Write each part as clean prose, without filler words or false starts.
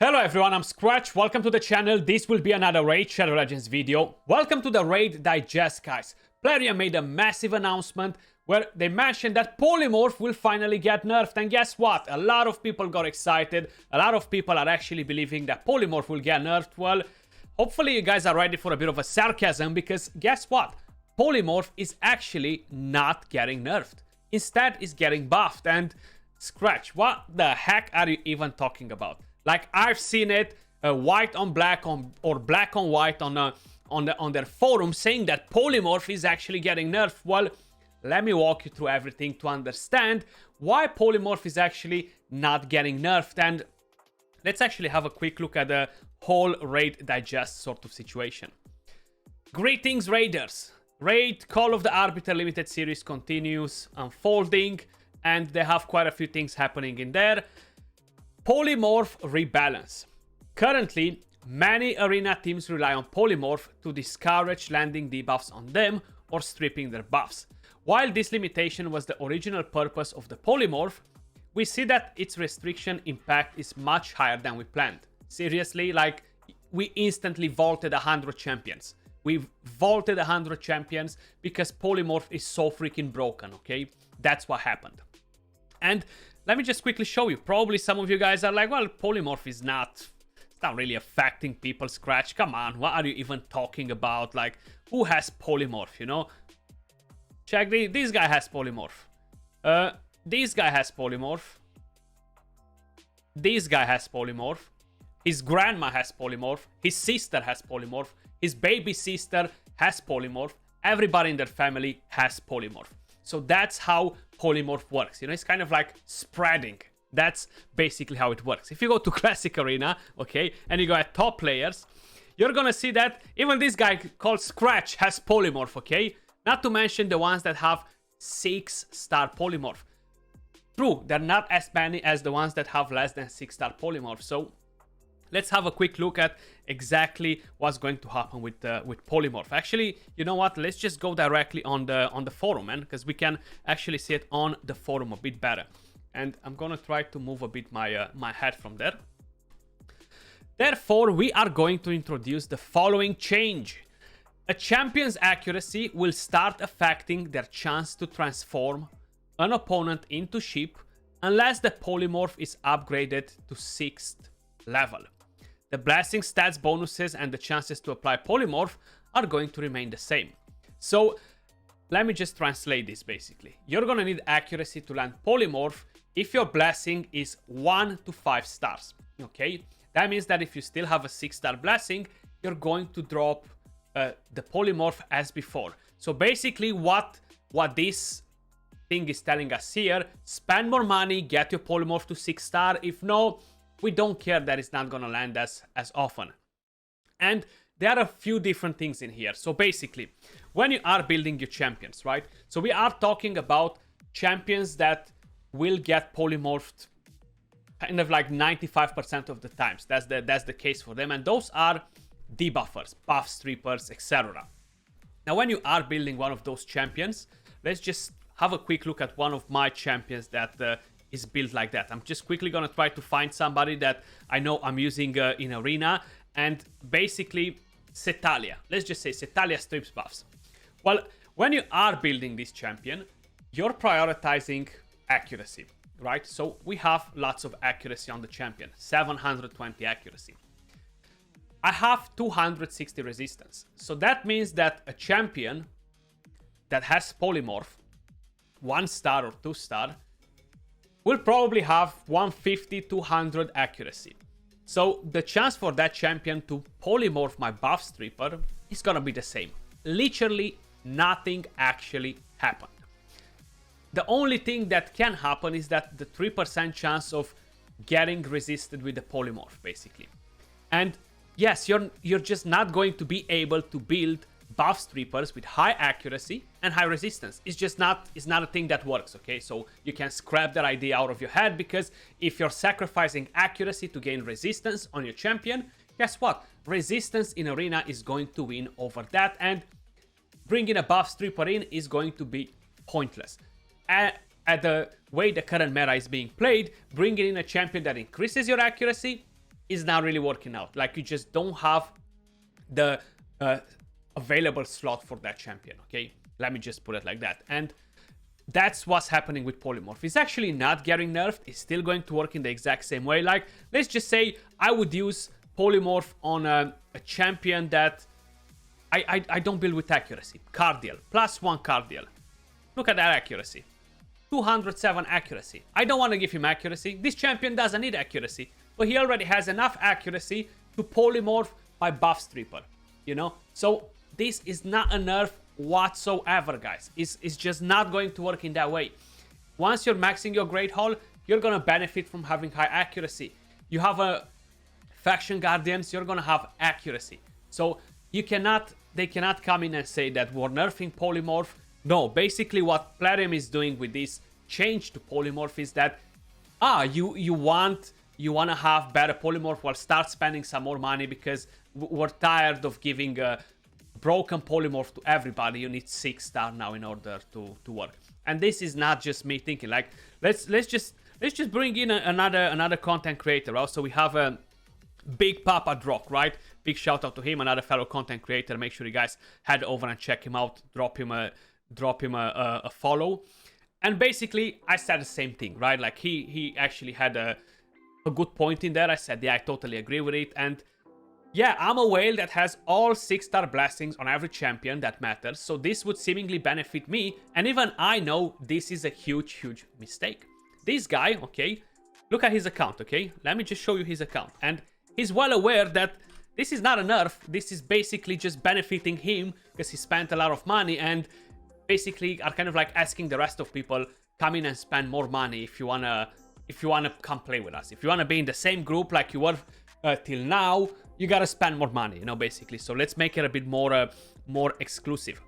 Hello everyone, I'm Skratch. Welcome to the channel. This will be another Raid Shadow Legends video. Welcome to the Raid Digest, guys. Plarium made a massive announcement where they mentioned that Polymorph will finally get nerfed. And guess what? A lot of people got excited. A lot of people are actually believing that Polymorph will get nerfed. Well, hopefully you guys are ready for a bit of a sarcasm, because guess what? Polymorph is actually not getting nerfed. Instead, it's getting buffed. And Skratch, what the heck are you even talking about? Like, I've seen it white on black or black on white on their forum saying that Polymorph is actually getting nerfed. Well, let me walk you through everything to understand why Polymorph is actually not getting nerfed. And let's actually have a quick look at the whole Raid Digest sort of situation. Greetings, Raiders. Raid Call of the Arbiter Limited Series continues unfolding, and they have quite a few things happening in there. Polymorph rebalance. Currently, many arena teams rely on Polymorph to discourage landing debuffs on them or stripping their buffs. While this limitation was the original purpose of the Polymorph, we see that its restriction impact is much higher than we planned. Seriously, like, we instantly vaulted 100 champions. We vaulted 100 champions because Polymorph is so freaking broken, okay? That's what happened. And let me just quickly show you. Probably some of you guys are like, well, Polymorph is not really affecting people, Skratch. Come on, what are you even talking about? Like, who has Polymorph, you know? Check, this guy has Polymorph. This guy has Polymorph. This guy has Polymorph. His grandma has Polymorph. His sister has Polymorph. His baby sister has Polymorph. Everybody in their family has Polymorph. So that's how Polymorph works. You know, it's kind of like spreading. That's basically how it works. If you go to Classic Arena, okay, and you go at top players, you're gonna see that even this guy called Skratch has Polymorph, okay? Not to mention the ones that have 6-star Polymorph. True, they're not as many as the ones that have less than 6-star Polymorph. So let's have a quick look at exactly what's going to happen with Polymorph. Actually, you know what? Let's just go directly on the forum, man, because we can actually see it on the forum a bit better. And I'm gonna try to move a bit my head from there. Therefore, we are going to introduce the following change. A champion's accuracy will start affecting their chance to transform an opponent into sheep unless the Polymorph is upgraded to 6th level. The blessing stats bonuses and the chances to apply Polymorph are going to remain the same. So let me just translate this basically. You're gonna need accuracy to land Polymorph if your blessing is 1 to 5 stars. Okay, that means that if you still have a 6-star blessing, you're going to drop the Polymorph as before. So basically what this thing is telling us here: spend more money, get your Polymorph to 6-star. If no, we don't care, that it's not gonna land as often. And there are a few different things in here. So basically, when you are building your champions, right? So we are talking about champions that will get polymorphed kind of like 95% of the times. That's the case for them. And those are debuffers, buff strippers, etc. Now, when you are building one of those champions, let's just have a quick look at one of my champions that is built like that. I'm just quickly gonna try to find somebody that I know I'm using in Arena, and basically Setalia. Let's just say Setalia strips buffs. Well, when you are building this champion, you're prioritizing accuracy, right? So we have lots of accuracy on the champion, 720 accuracy. I have 260 resistance. So that means that a champion that has Polymorph, 1-star or 2-star, will probably have 150, 200 accuracy. So the chance for that champion to polymorph my buff stripper is gonna be the same. Literally nothing actually happened. The only thing that can happen is that the 3% chance of getting resisted with the polymorph, basically. And yes, you're just not going to be able to build buff strippers with high accuracy and high resistance. It's not a thing that works, okay? So you can scrap that idea out of your head, because if you're sacrificing accuracy to gain resistance on your champion, guess what? Resistance in Arena is going to win over that, and bringing a buff stripper in is going to be pointless. At the way the current meta is being played, bringing in a champion that increases your accuracy is not really working out. Like, you just don't have the available slot for that champion, okay? Let me just put it like that. And that's what's happening with Polymorph. It's actually not getting nerfed. It's still going to work in the exact same way. Like, let's just say I would use Polymorph on a champion that I don't build with accuracy. Cardial, +1 Cardial. Look at that accuracy. 207 accuracy. I don't want to give him accuracy. This champion doesn't need accuracy, but he already has enough accuracy to polymorph my buff stripper, you know? So this is not a nerf whatsoever, guys. It's just not going to work in that way. Once you're maxing your Great Hall, you're gonna benefit from having high accuracy. You have a faction guardians, you're gonna have accuracy. So they cannot come in and say that we're nerfing polymorph. No, basically what Plarium is doing with this change to polymorph is that you want to have better polymorph, well, start spending some more money because we're tired of giving a broken polymorph to everybody. You need 6-star now in order to work. And this is not just me thinking. Like, let's just bring in another content creator. Also, we have a Big Papa Drock, right? Big shout out to him, another fellow content creator. Make sure you guys head over and check him out. Drop him a follow. And basically, I said the same thing, right? Like, he actually had a good point in there. I said, yeah, I totally agree with it. And yeah, I'm a whale that has all 6-star blessings on every champion that matters. So this would seemingly benefit me. And even I know this is a huge, huge mistake. This guy, okay, look at his account, okay? Let me just show you his account. And he's well aware that this is not a nerf. This is basically just benefiting him because he spent a lot of money and basically are kind of like asking the rest of people, come in and spend more money if you wanna come play with us. If you wanna be in the same group like you were till now, you gotta spend more money, you know, basically. So let's make it a bit more exclusive.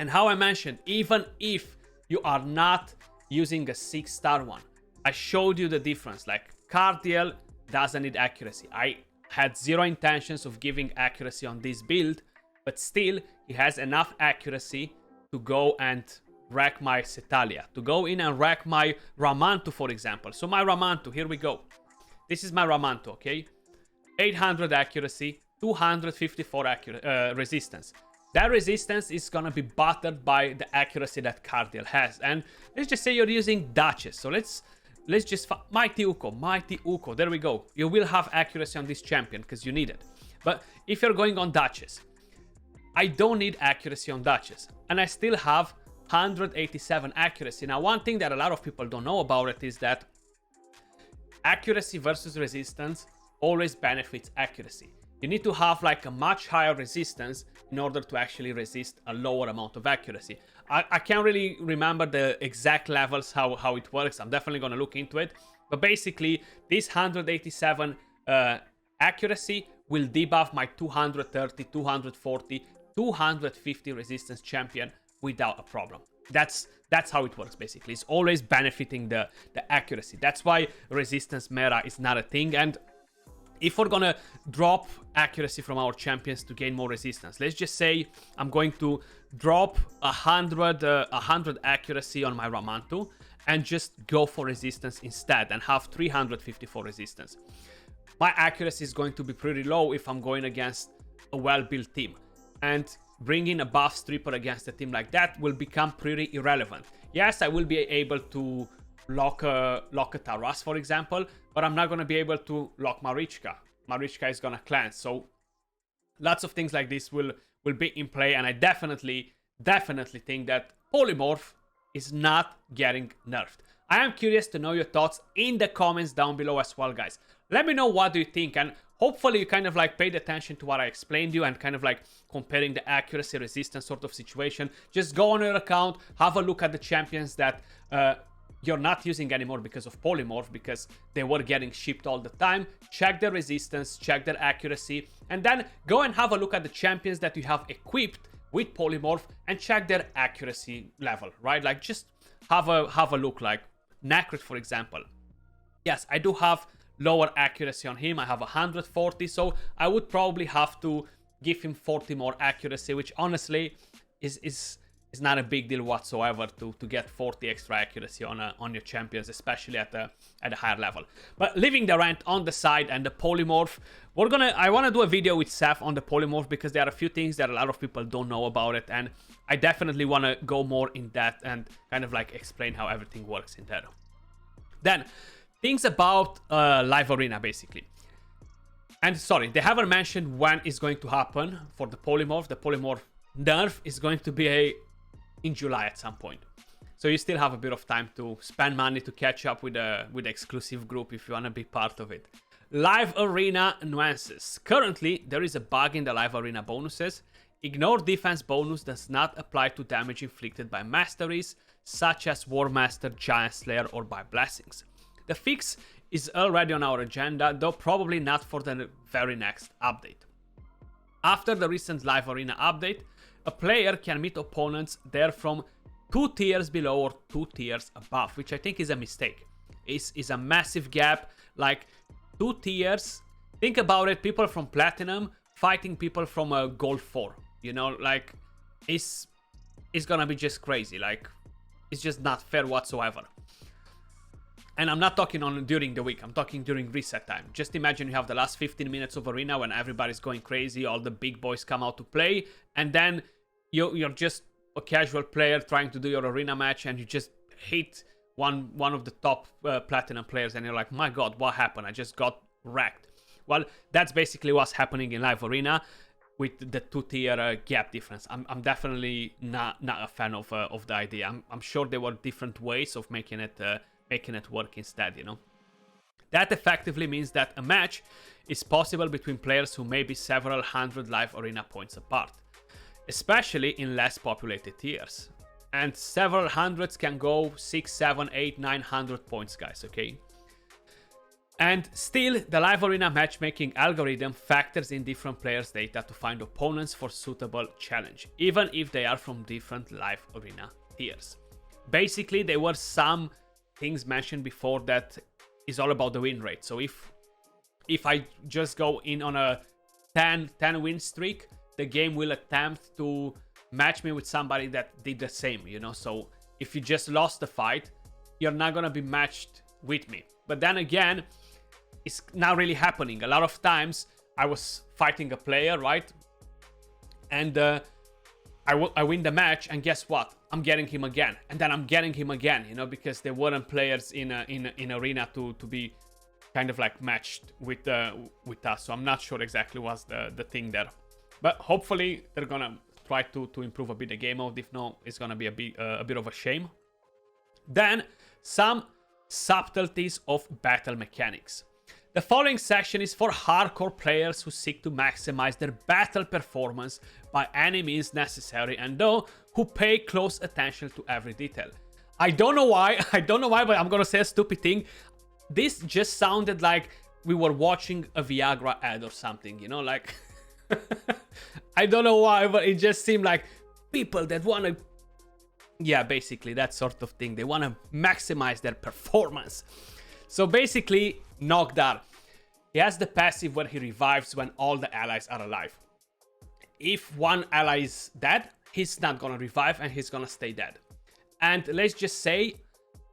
And how I mentioned, even if you are not using a 6-star one, I showed you the difference. Like, Cardiel doesn't need accuracy. I had zero intentions of giving accuracy on this build, but still he has enough accuracy to go and wreck my Cetalia, to go in and wreck my Ramantu, for example. So my Ramantu, here we go. This is my Ramantu, okay? 800 accuracy, 254 resistance. That resistance is gonna be buttered by the accuracy that Cardiel has. And let's just say you're using Duchess. So let's just Mighty Uko, there we go. You will have accuracy on this champion because you need it. But if you're going on Duchess, I don't need accuracy on Duchess, and I still have 187 accuracy. Now, one thing that a lot of people don't know about it is that accuracy versus resistance always benefits accuracy. You need to have like a much higher resistance in order to actually resist a lower amount of accuracy. I can't really remember the exact levels, how it works. I'm definitely going to look into it. But basically, this 187 accuracy will debuff my 230, 240, 250 resistance champion without a problem. That's how it works, basically. It's always benefiting the accuracy. That's why resistance meta is not a thing. And if we're gonna drop accuracy from our champions to gain more resistance, let's just say I'm going to drop 100 accuracy on my Ramantu and just go for resistance instead and have 354 resistance. My accuracy is going to be pretty low if I'm going against a well-built team. And bringing a buff stripper against a team like that will become pretty irrelevant. Yes, I will be able to lock a Taras, for example, but I'm not going to be able to lock Marichka. Marichka is going to cleanse. So lots of things like this will be in play, and I definitely think that Polymorph is not getting nerfed. I am curious to know your thoughts in the comments down below as well, guys. Let me know what do you think, and hopefully you kind of like paid attention to what I explained to you and kind of like comparing the accuracy resistance sort of situation. Just go on your account, have a look at the champions that you're not using anymore because of Polymorph, because they were getting shipped all the time. Check their resistance, check their accuracy, and then go and have a look at the champions that you have equipped with Polymorph and check their accuracy level, right? Like, just have a look. Like Necret, for example. Yes, I do have lower accuracy on him. I have 140, so I would probably have to give him 40 more accuracy, which honestly is it's not a big deal whatsoever to get 40 extra accuracy on your champions, especially at a higher level. But leaving the rant on the side and the polymorph, I want to do a video with Seth on the polymorph because there are a few things that a lot of people don't know about it, and I definitely want to go more in depth and kind of like explain how everything works in there. Then, things about live arena basically. And sorry, they haven't mentioned when it's going to happen for the polymorph. The polymorph nerf is going to be in July at some point. So you still have a bit of time to spend money to catch up with the exclusive group if you want to be part of it. Live arena nuances. Currently, there is a bug in the live arena bonuses. Ignore defense bonus does not apply to damage inflicted by masteries, such as War Master, Giant Slayer, or by blessings. The fix is already on our agenda, though probably not for the very next update. After the recent live arena update, a player can meet opponents there from 2 tiers below or 2 tiers above, which I think is a mistake. Is a massive gap, like 2 tiers. Think about it, people from Platinum fighting people from Gold 4. You know, like, it's gonna be just crazy. Like, it's just not fair whatsoever. And I'm not talking during the week, I'm talking during reset time. Just imagine you have the last 15 minutes of arena when everybody's going crazy, all the big boys come out to play, and then you're just a casual player trying to do your arena match, and you just hit one of the top Platinum players, and you're like, my god, what happened? I just got wrecked. Well, that's basically what's happening in live arena with the 2-tier gap difference. I'm definitely not a fan of the idea. I'm sure there were different ways of making it work instead, you know. That effectively means that a match is possible between players who may be several hundred live arena points apart, especially in less populated tiers. And several hundreds can go 6, 7, 8, 900 points, guys, okay? And still, the live arena matchmaking algorithm factors in different players' data to find opponents for suitable challenge, even if they are from different live arena tiers. Basically, there were some things mentioned before that is all about the win rate. So if I just go in on a 10 win streak, the game will attempt to match me with somebody that did the same, you know. So if you just lost the fight, you're not gonna be matched with me. But then again, it's not really happening. A lot of times I was fighting a player, right? And I win the match, and guess what? I'm getting him again, and then I'm getting him again, you know, because there weren't players in arena to be kind of like matched with us. So I'm not sure exactly what's the thing there, but hopefully they're gonna try to improve a bit the game mode. If not, it's gonna be a bit of a shame. Then some subtleties of battle mechanics. The following section is for hardcore players who seek to maximize their battle performance by any means necessary, and who pay close attention to every detail. I don't know why, but I'm gonna say a stupid thing. This just sounded like we were watching a Viagra ad or something, you know, like... I don't know why, but it just seemed like people that want to... Yeah, basically, that sort of thing. They want to maximize their performance. So basically, Nogdar, he has the passive where he revives when all the allies are alive. If one ally is dead, he's not gonna revive and he's gonna stay dead. And let's just say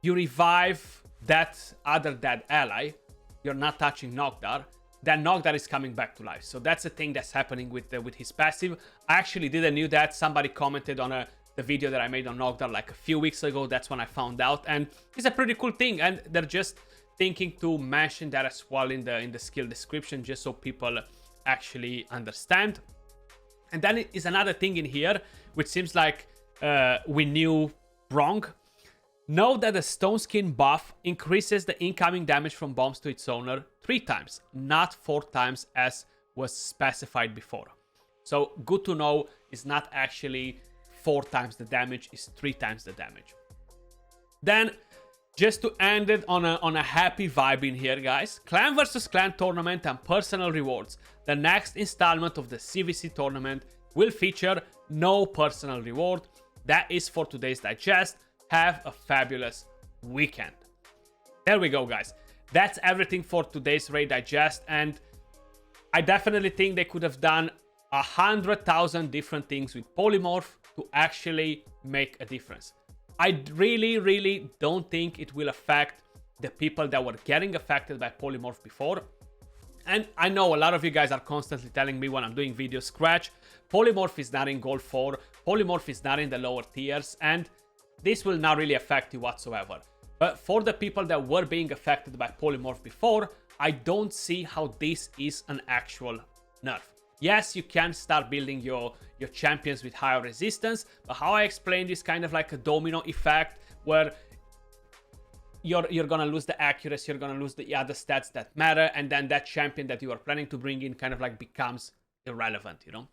you revive that other dead ally, you're not touching Nogdar, then Nogdar is coming back to life. So that's the thing that's happening with his passive. I actually didn't know that. Somebody commented on the video that I made on Nogdar like a few weeks ago. That's when I found out, and it's a pretty cool thing, and they're just thinking to mention that as well in the skill description, just so people actually understand. And then it is another thing in here which seems like we knew wrong. Note that the Stone Skin buff increases the incoming damage from bombs to its owner 3 times, not 4 times as was specified before. So good to know, it's not actually 4 times the damage, it's 3 times the damage. Then, just to end it on a happy vibe in here, guys, Clan vs Clan tournament and personal rewards. The next installment of the CVC tournament will feature no personal reward. That is for today's digest. Have a fabulous weekend. There we go, guys. That's everything for today's Raid Digest, and I definitely think they could have done 100,000 different things with Polymorph, to actually make a difference. I really don't think it will affect the people that were getting affected by Polymorph before. And I know a lot of you guys are constantly telling me when I'm doing videos, Skratch, Polymorph is not in Gold 4, Polymorph is not in the lower tiers, and this will not really affect you whatsoever. But for the people that were being affected by Polymorph before, I don't see how this is an actual nerf. Yes, you can start building your champions with higher resistance, but how I explained is kind of like a domino effect where you're gonna lose the accuracy, you're gonna lose the other stats that matter, and then that champion that you are planning to bring in kind of like becomes irrelevant, you know?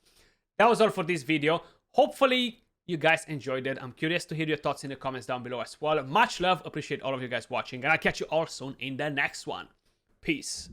That was all for this video. Hopefully you guys enjoyed it. I'm curious to hear your thoughts in the comments down below as well. Much love, appreciate all of you guys watching, and I'll catch you all soon in the next one. Peace.